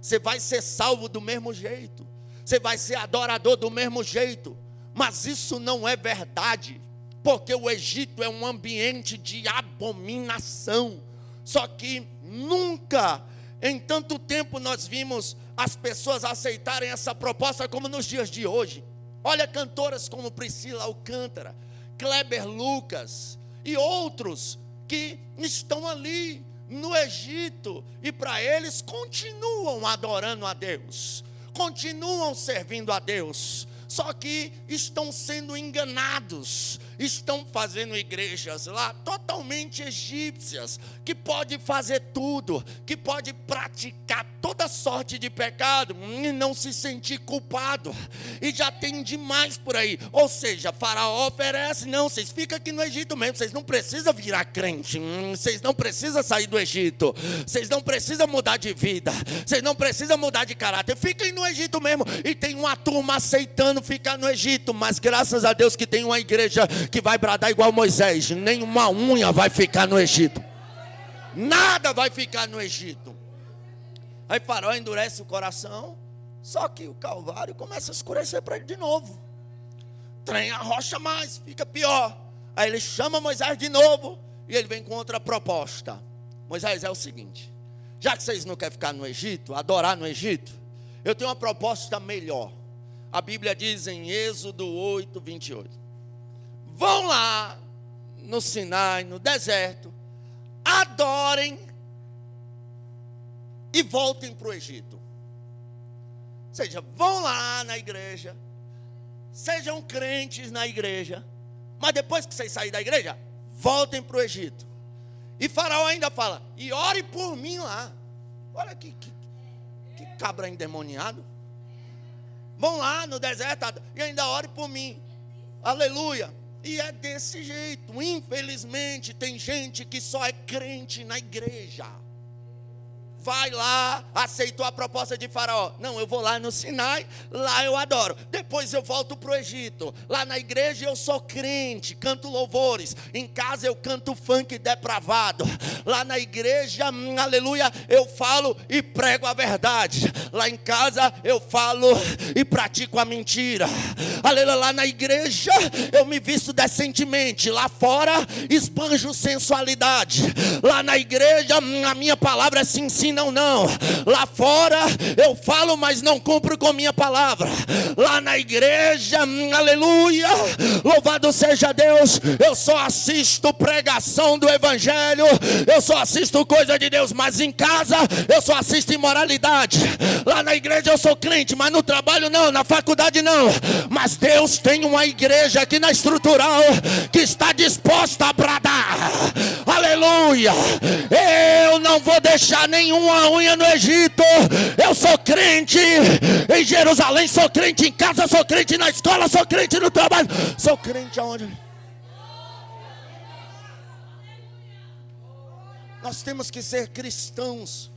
você vai ser salvo do mesmo jeito, você vai ser adorador do mesmo jeito. Mas isso não é verdade, porque o Egito é um ambiente de abominação. Só que nunca em tanto tempo nós vimos as pessoas aceitarem essa proposta como nos dias de hoje. Olha, cantoras como Priscila Alcântara, Kleber Lucas e outros que estão ali no Egito e para eles continuam adorando a Deus, continuam servindo a Deus, só que estão sendo enganados, estão fazendo igrejas lá totalmente egípcias, que pode fazer tudo, que pode praticar toda sorte de pecado e não se sentir culpado, e já tem demais por aí. Ou seja, Faraó oferece: não, vocês ficam aqui no Egito mesmo, vocês não precisam virar crente, vocês não precisam sair do Egito, vocês não precisam mudar de vida, vocês não precisam mudar de caráter, fiquem no Egito mesmo. E tem uma turma aceitando ficar no Egito, mas graças a Deus que tem uma igreja que vai bradar igual Moisés: nenhuma unha vai ficar no Egito, nada vai ficar no Egito. Aí Faraó endurece o coração, só que o Calvário começa a escurecer para ele de novo. Trem arrocha mais, fica pior. Aí ele chama Moisés de novo e ele vem com outra proposta. Moisés, é o seguinte: já que vocês não querem ficar no Egito, adorar no Egito, eu tenho uma proposta melhor. A Bíblia diz em Êxodo 8, 28. Vão lá no Sinai, no deserto, adorem e voltem para o Egito. Ou seja, vão lá na igreja, sejam crentes na igreja, mas depois que vocês saírem da igreja, voltem para o Egito. E Faraó ainda fala: e ore por mim lá. Olha que cabra endemoniado. Vão lá no deserto e ainda ore por mim. Aleluia. E é desse jeito. Infelizmente tem gente que só é crente na igreja. vai lá, aceitou a proposta de Faraó. Não, eu vou lá no Sinai, lá eu adoro. Depois eu volto para o Egito. Lá na igreja eu sou crente, canto louvores. Em casa eu canto funk depravado. Lá na igreja, aleluia, eu falo e prego a verdade. Lá em casa eu falo e pratico a mentira. Aleluia, lá na igreja eu me visto decentemente. Lá fora esbanjo sensualidade. Lá na igreja a minha palavra é sim, sim, não, não. Lá fora eu falo, mas não cumpro com minha palavra. Lá na igreja, aleluia, louvado seja Deus, eu só assisto pregação do evangelho, eu só assisto coisa de Deus, mas em casa eu só assisto imoralidade. Lá na igreja eu sou crente, mas no trabalho não, na faculdade não. Mas Deus tem uma igreja aqui na estrutural que está disposta a bradar. Aleluia. Eu não vou deixar nenhuma unha no Egito. Eu sou crente em Jerusalém, sou crente em casa, sou crente na escola, sou crente no trabalho, sou crente aonde? Nós temos que ser cristãos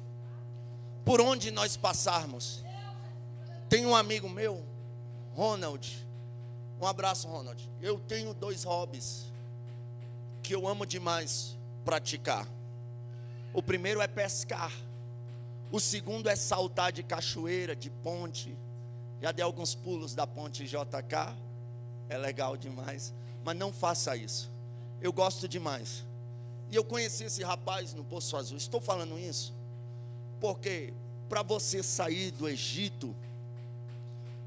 por onde nós passarmos. Tem um amigo meu, Ronald. Um abraço, Ronald. Eu tenho 2 hobbies que eu amo demais praticar. O primeiro é pescar. O segundo é saltar de cachoeira, de ponte. Já dei alguns pulos da ponte JK. É legal demais. Mas não faça isso. Eu gosto demais. E eu conheci esse rapaz no Poço Azul. Estou falando isso porque para você sair do Egito,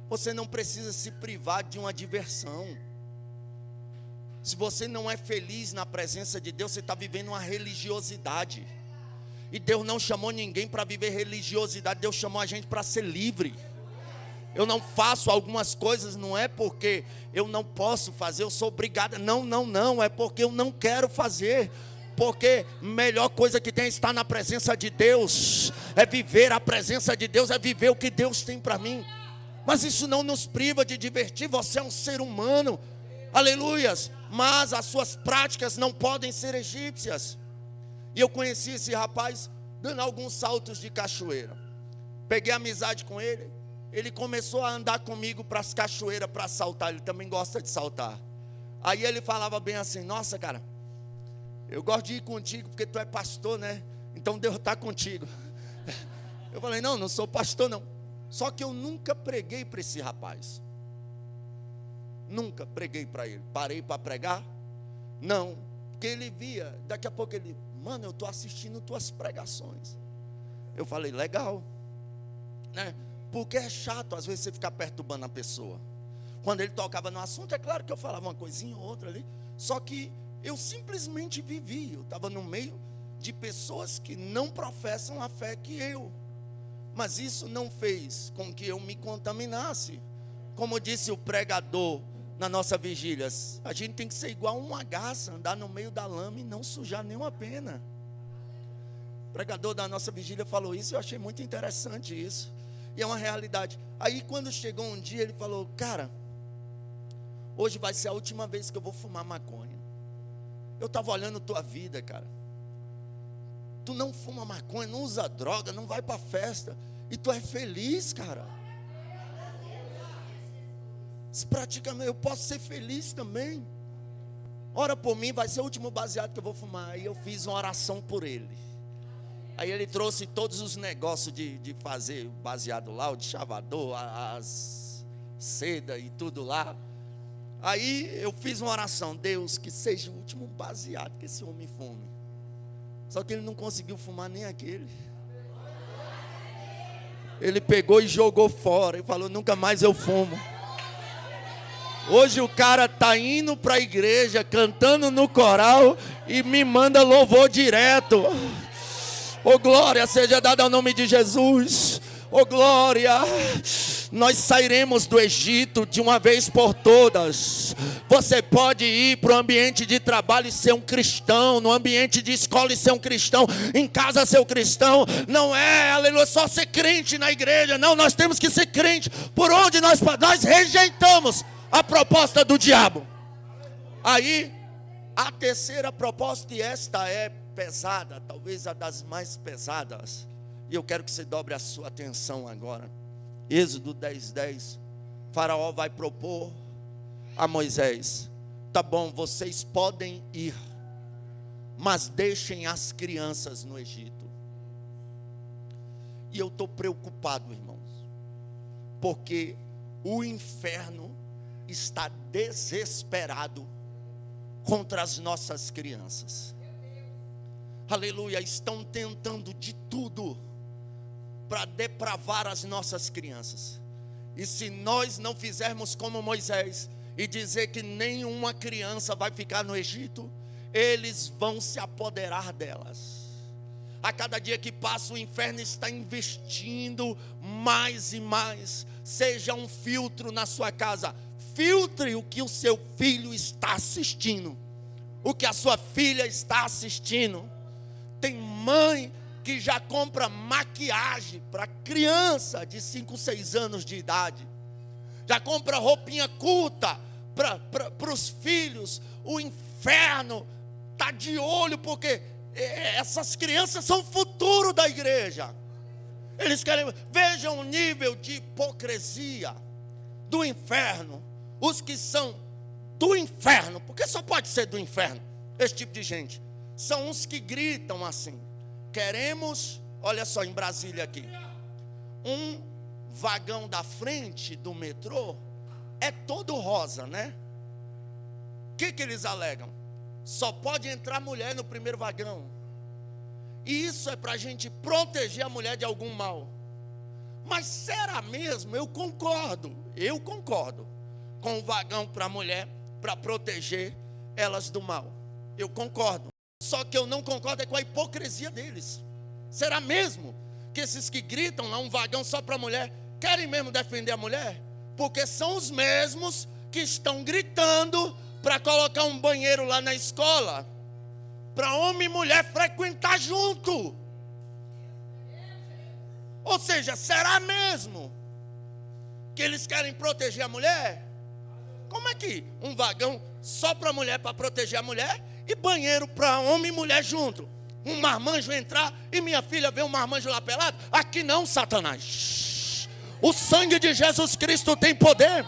você não precisa se privar de uma diversão. Se você não é feliz na presença de Deus, você está vivendo uma religiosidade. E Deus não chamou ninguém para viver religiosidade. Deus chamou a gente para ser livre. Eu não faço algumas coisas, não é porque eu não posso fazer, eu sou obrigada. Não, não, não, é porque eu não quero fazer. Porque a melhor coisa que tem é estar na presença de Deus. É viver a presença de Deus, é viver o que Deus tem para mim. Mas isso não nos priva de divertir. Você é um ser humano, aleluias. Mas as suas práticas não podem ser egípcias. E eu conheci esse rapaz dando alguns saltos de cachoeira. Peguei amizade com ele. Ele começou a andar comigo para as cachoeiras para saltar. Ele também gosta de saltar. Aí ele falava bem assim: nossa, cara, eu gosto de ir contigo porque tu é pastor, né? Então Deus está contigo. Eu falei: não, não sou pastor não. Só que eu nunca preguei para esse rapaz. Nunca preguei para ele. Parei para pregar? Não. Porque ele via, daqui a pouco ele: mano, eu estou assistindo tuas pregações. Eu falei: legal, né? Porque é chato às vezes você ficar perturbando a pessoa. Quando ele tocava no assunto, é claro que eu falava uma coisinha ou outra ali. Só que eu simplesmente vivi. Eu estava no meio de pessoas que não professam a fé que eu. Mas isso não fez com que eu me contaminasse. Como disse o pregador na nossa vigília, a gente tem que ser igual uma garça, andar no meio da lama e não sujar nenhuma pena. O pregador da nossa vigília falou isso, eu achei muito interessante isso. E é uma realidade. Aí quando chegou um dia, ele falou: cara, hoje vai ser a última vez que eu vou fumar maconha. Eu estava olhando tua vida, cara. Tu não fuma maconha, não usa droga, não vai para festa. E tu é feliz, cara. Se pratica, eu posso ser feliz também. Ora por mim, vai ser o último baseado que eu vou fumar. Aí eu fiz uma oração por ele. Aí ele trouxe todos os negócios de fazer baseado lá, o de chavador, as seda e tudo lá. Aí eu fiz uma oração: Deus, que seja o último baseado que esse homem fume. Só que ele não conseguiu fumar nem aquele. Ele pegou e jogou fora e falou: nunca mais eu fumo. Hoje o cara está indo para a igreja, cantando no coral e me manda louvor direto. Oh, glória seja dada ao nome de Jesus. Oh, glória. Nós sairemos do Egito de uma vez por todas. Você pode ir para o ambiente de trabalho e ser um cristão, no ambiente de escola e ser um cristão, em casa ser um cristão. Não é, aleluia, só ser crente na igreja. Não, nós temos que ser crente por onde nós rejeitamos a proposta do diabo. Aí, a terceira proposta, e esta é pesada, talvez a das mais pesadas. E eu quero que você dobre a sua atenção agora. Êxodo 10:10. Faraó vai propor a Moisés: tá bom, vocês podem ir, mas deixem as crianças no Egito. E eu estou preocupado, irmãos, porque o inferno está desesperado contra as nossas crianças. Aleluia, estão tentando de tudo para depravar as nossas crianças. E se nós não fizermos como Moisés e dizer que nenhuma criança vai ficar no Egito, eles vão se apoderar delas. A cada dia que passa, o inferno está investindo mais e mais. Seja um filtro na sua casa. Filtre o que o seu filho está assistindo, o que a sua filha está assistindo. Tem mãe que já compra maquiagem para criança de 5, 6 anos de idade. Já compra roupinha culta para os filhos. O inferno está de olho, porque essas crianças são o futuro da igreja. Eles querem, vejam o nível de hipocrisia do inferno. Os que são do inferno, porque só pode ser do inferno, esse tipo de gente, são os que gritam assim: queremos, olha só, em Brasília aqui, um vagão da frente do metrô é todo rosa, né? O que eles alegam? Só pode entrar mulher no primeiro vagão. E isso é para a gente proteger a mulher de algum mal. Mas será mesmo? Eu concordo com o vagão para a mulher, para proteger elas do mal. Eu concordo. Só que eu não concordo com a hipocrisia deles. Será mesmo que esses que gritam lá um vagão só para a mulher, querem mesmo defender a mulher? Porque são os mesmos que estão gritando para colocar um banheiro lá na escola, para homem e mulher frequentar junto. Ou seja, será mesmo que eles querem proteger a mulher? Como é que um vagão só para a mulher, para proteger a mulher, e banheiro para homem e mulher junto? Um marmanjo entrar e minha filha ver um marmanjo lá pelado? Aqui não, Satanás. O sangue de Jesus Cristo tem poder.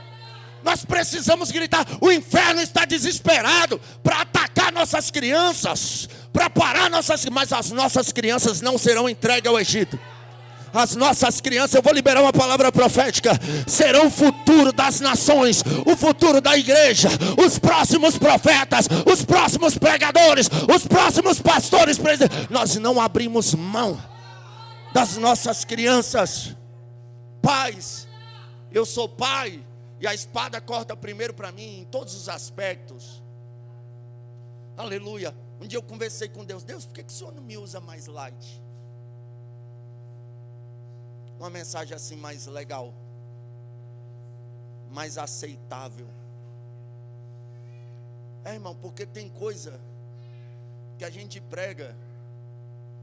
Nós precisamos gritar. O inferno está desesperado para atacar nossas crianças, para parar nossas, mas as nossas crianças não serão entregues ao Egito. As nossas crianças, eu vou liberar uma palavra profética, serão o futuro das nações, o futuro da igreja, os próximos profetas, os próximos pregadores, os próximos pastores. Nós não abrimos mão das nossas crianças. Pais, eu sou pai, e a espada corta primeiro para mim, em todos os aspectos. Aleluia. Um dia eu conversei com Deus: Deus, por que o Senhor não me usa mais light? Uma mensagem assim mais legal, mais aceitável. Irmão, porque tem coisa que a gente prega,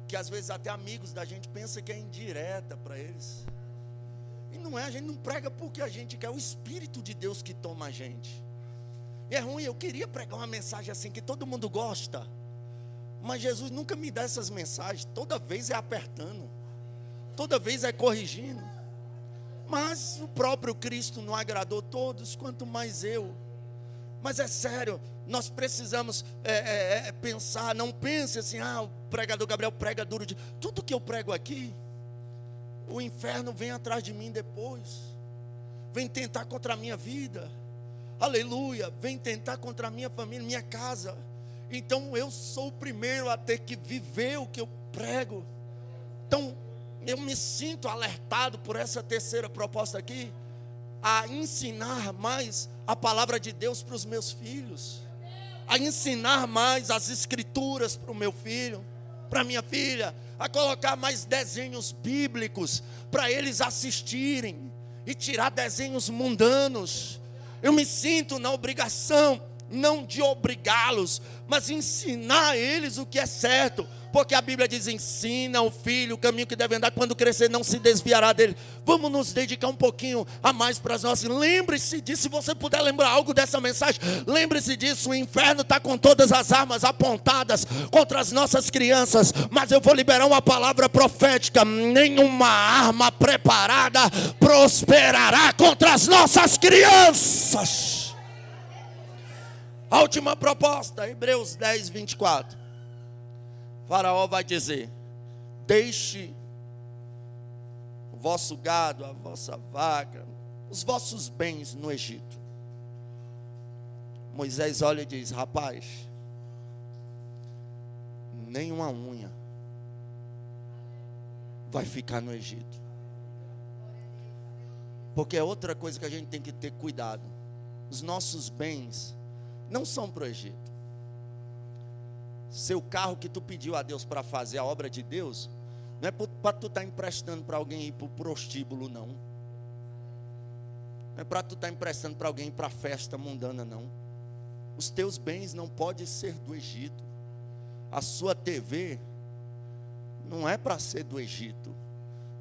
que às vezes até amigos da gente pensam que é indireta para eles. E não é, a gente não prega porque a gente quer, o Espírito de Deus que toma a gente. E é ruim, eu queria pregar uma mensagem assim que todo mundo gosta, mas Jesus nunca me dá essas mensagens, toda vez é apertando, toda vez é corrigindo. Mas o próprio Cristo não agradou todos, quanto mais eu. Mas é sério, nós precisamos pensar. Não pense assim: o pregador Gabriel prega duro. Tudo que eu prego aqui, o inferno vem atrás de mim depois, vem tentar contra a minha vida, aleluia, vem tentar contra a minha família, minha casa. Então eu sou o primeiro a ter que viver o que eu prego. Então eu me sinto alertado por essa terceira proposta aqui, a ensinar mais a palavra de Deus para os meus filhos, a ensinar mais as escrituras para o meu filho, para minha filha, a colocar mais desenhos bíblicos para eles assistirem e tirar desenhos mundanos. Eu me sinto na obrigação não de obrigá-los, mas ensinar a eles o que é certo. Porque a Bíblia diz: ensina o filho o caminho que deve andar, quando crescer não se desviará dele. Vamos nos dedicar um pouquinho a mais para as nossas. Lembre-se disso, se você puder lembrar algo dessa mensagem, lembre-se disso. O inferno está com todas as armas apontadas contra as nossas crianças, mas eu vou liberar uma palavra profética: nenhuma arma preparada prosperará contra as nossas crianças. A última proposta, Hebreus 10, 24. Faraó vai dizer: deixe o vosso gado, a vossa vaca, os vossos bens no Egito. Moisés olha e diz: rapaz, nem uma unha vai ficar no Egito. Porque é outra coisa que a gente tem que ter cuidado. Os nossos bens não são para o Egito. Seu carro que tu pediu a Deus para fazer a obra de Deus, não é para tu estar emprestando para alguém ir para o prostíbulo, não. Não é para tu estar emprestando para alguém ir para a festa mundana, não. Os teus bens não podem ser do Egito. A sua TV não é para ser do Egito.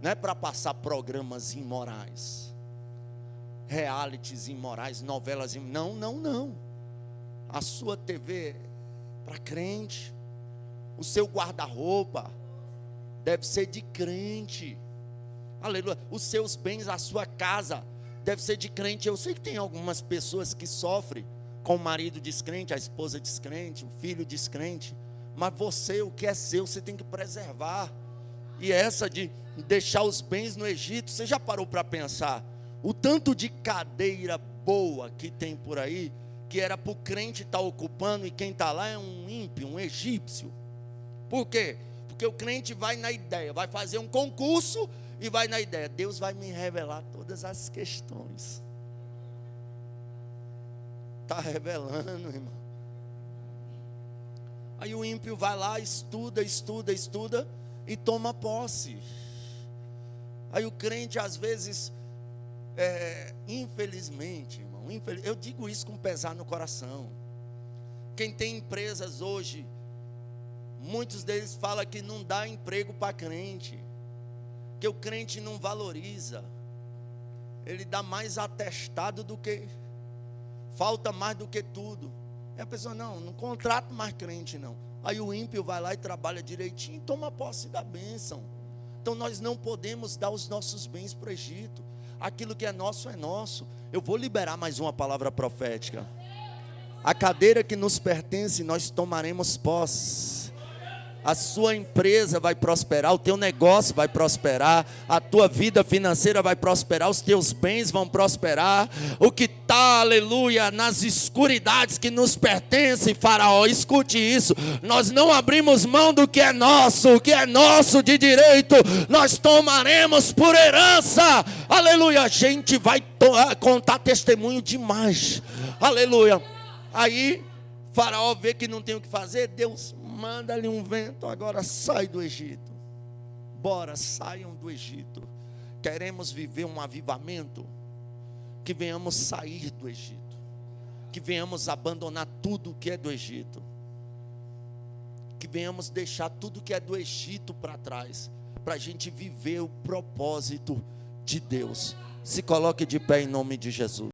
Não é para passar programas imorais, realities imorais, novelas imorais. Não. A sua TV para crente. O seu guarda-roupa deve ser de crente. Aleluia. Os seus bens, a sua casa deve ser de crente. Eu sei que tem algumas pessoas que sofrem com o marido descrente, a esposa descrente, o filho descrente. Mas você, o que é seu, você tem que preservar. E essa de deixar os bens no Egito, você já parou para pensar o tanto de cadeira boa que tem por aí, que era para o crente estar ocupando, e quem está lá é um ímpio, um egípcio. Por quê? Porque o crente vai na ideia, vai fazer um concurso e vai na ideia: Deus vai me revelar todas as questões. Está revelando, irmão. Aí o ímpio vai lá, estuda e toma posse. Aí o crente às vezes, infelizmente, irmão, eu digo isso com pesar no coração. Quem tem empresas hoje, muitos deles falam que não dá emprego para crente, que o crente não valoriza, ele dá mais atestado do que, falta mais do que tudo. E a pessoa: não contrato mais crente não. Aí o ímpio vai lá e trabalha direitinho e toma posse da bênção. Então nós não podemos dar os nossos bens para o Egito. Aquilo que é nosso é nosso. Eu vou liberar mais uma palavra profética. A cadeira que nos pertence, nós tomaremos posse. A sua empresa vai prosperar, o teu negócio vai prosperar, a tua vida financeira vai prosperar, os teus bens vão prosperar. O que está, aleluia, nas escuridades que nos pertence, Faraó, escute isso: nós não abrimos mão do que é nosso, o que é nosso de direito, nós tomaremos por herança. Aleluia, a gente vai contar testemunho demais. Aleluia. Aí Faraó vê que não tem o que fazer, Deus manda-lhe um vento: agora sai do Egito. Bora, saiam do Egito. Queremos viver um avivamento, que venhamos sair do Egito, que venhamos abandonar tudo que é do Egito, que venhamos deixar tudo que é do Egito para trás, para a gente viver o propósito de Deus. Se coloque de pé em nome de Jesus.